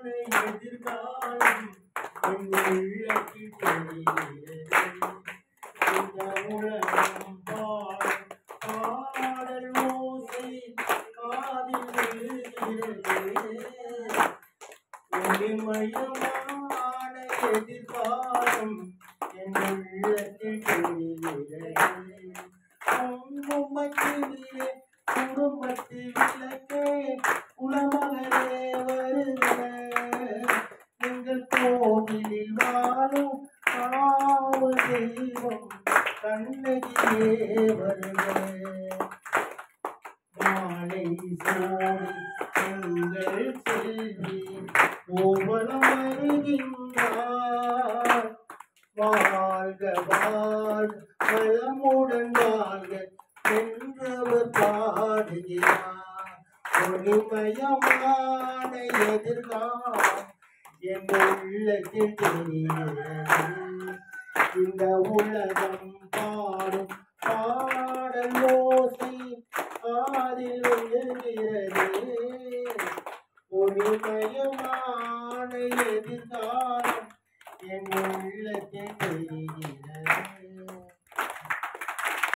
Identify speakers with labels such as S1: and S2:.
S1: எதிர்காலம் என் உள்ளத்தில் தெரிகிறது. இந்த உலகம் பாடல் ஓசை காதில் விழுகிறது. ஒளிமயமான எதிர்காலம் என் உள்ளத்தில் தெரிகிறது. குங்குமத்திலே குடும்பத்தில் விளக்கே குலமகளே வருக. எங்கள் கோவிலில் வாழும் காவு தெய்வம் கண்ணகியே வருக. மாலை சோடி எங்கள் செல்வி ஊர்வலம் வருகின்றார். வாழ்க வாழ்க வளமுடன் வாழ்க என்றவர் பாடுகிறார். ஒளிமயமான எதிர்காலம் என் உள்ளத்தில் தெரிகிறது. இந்த உலகம் பாடும் பாடல் ஓசை காதில் விழுகிறது. ஒளிமயமான எதிர்காலம் என் உள்ளத்தில் தெரிகிறது.